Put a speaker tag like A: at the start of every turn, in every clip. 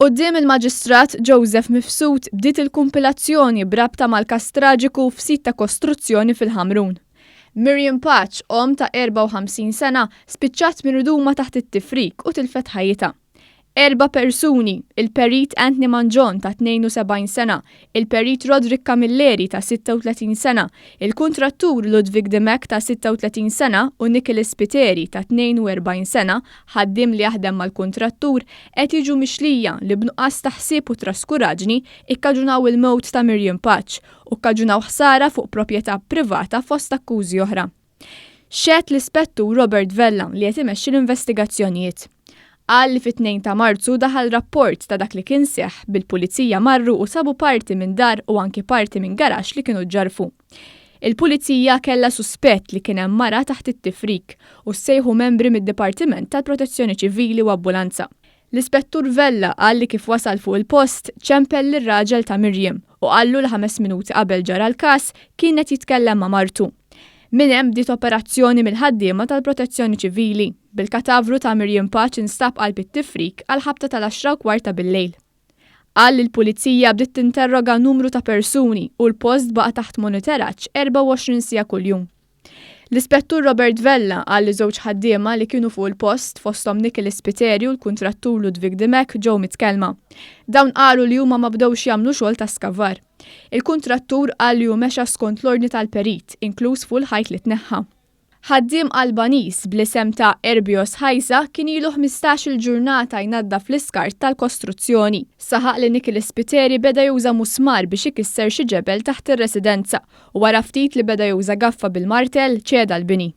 A: Quddiem il-Maġistrat Joseph Mifsud bdiet il-kumpilazzjoni brabta mal-każ traġiku f'sit ta' kostruzzjoni fil-Ħamrun. Miriam Pace, ta' 54 sena, spiċċat mirduma taħt it-tifrik u tilfet ħajjitha. Erba persuni, il-Perit Anthony Mangion ta' 72 sena, il-Perit Roderick Camilleri ta' 36 sena, il-kuntrattur Ludvic Dimech ta' 36 sena u Nicholas Spiteri ta' 42 sena, ħaddiem li jaħdem mal-kuntrattur, qed jiġu mixlija li b'nuqqas taħsieb u traskuraġni ikkaġunaw il-mewt ta' Miriam Pace u kkaġunaw ħsara fuq proprjetà privata fost akkużi oħra. Xehed l-ispettur Robert Vella li qed imexxi l-investigazzjonijiet. Qal li fit-2 ta' Marzu daħal rapport ta' dak li kien seħħ bil-pulizija marru u sabu parti minn dar u anki parti minn garax li kienu ġarfu. Il-pulizija kellha suspett li kien hemm mara taħt it-tifrik u ssejħu membri mid-Dipartiment tal-Protezzjoni Ċivili u Ambulanza. L-ispettur Vella qal li kif wasal fuq il-post ċempel lir-raġel ta' Miriam u qallu li 5 minuti qabel ġara l-każ kienet jitkellem ma' martu. Min hemm bdiet operazzjoni mill-ħaddiema tal-Protezzjoni Ċivili bil-katavru ta' Miriam Pace instab qalb it-tifrik għal ħabta tal-10:15 bil-lejl. Qal li l-pulizija bdiet tinterroga numru ta' persuni u l-post baqa' taħt monitoraġġ 24 siegħa kuljum. L-ispettur Robert Vella qal li żewġ ħaddiema li kienu fuq il-post fosthom Nicholas Spiteri u l-kuntrattur Ludvic Dimech ġew mitkellma. Dawn qalu li huma ma bdewx jagħmlu xogħol ta' skavar. Il-kuntrattur qal li hu mexa skont l-ordni tal-Perit, inkluż fuq il-ħajt li tneħħa. Ħaddiem Albaniż bl-isem ta' Erba kien ilu 15-il ġurnata jnaddaf fl-iskart tal-kostruzzjoni. Saħaq li Nicholas Spiteri beda juża musmar biex ikisser xi ġebel taħt ir-residenza u wara ftit li beda juża gaffa bil-martell ċeda l-bini.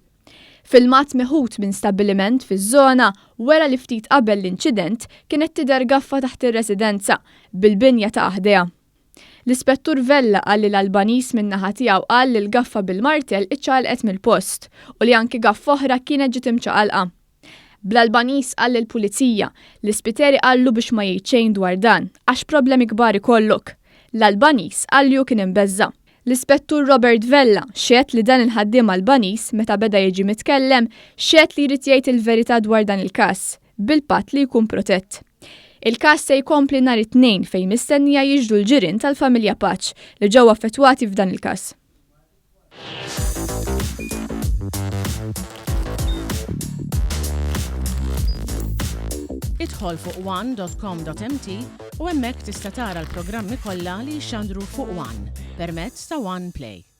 A: Filmat meħud minn stabbiliment fiż-żona wara li ftit qabel l-inċident kienet tidher gaffa taħt ir-residenza bil-binja ta' aħdejha. L-ispettur Vella qal li l-Albaniż min-naħa tiegħu qal li l-gaffa bil-martell iċċaqalqet mill-post u li anki gaffa oħra kienet ġiet imċaqalqa. Bl-Albaniż qal lill-pulizija li Spiteri qallu biex ma jgħid xejn dwar dan għax problemi kbar ikollok. L-Albaniż qal li hu kien imbeżza. L-ispettur Robert Vella xehed li dan il-ħaddiem Albaniż meta beda jiġi mitkellem xehed li jrid jgħid il-verità dwar dan il-każ bil-patt li jkun protett. Il-każ se jkompli nhar it-tnejn fejn mistennija jiġdu l-ġirien tal-familja Pace li ġew affettwati f'dan il-każ.
B: Idħol fuq one.com.mt u hemmhekk tista' tara l-programmi kollha li jxandru fuq One permezz ta' One Play.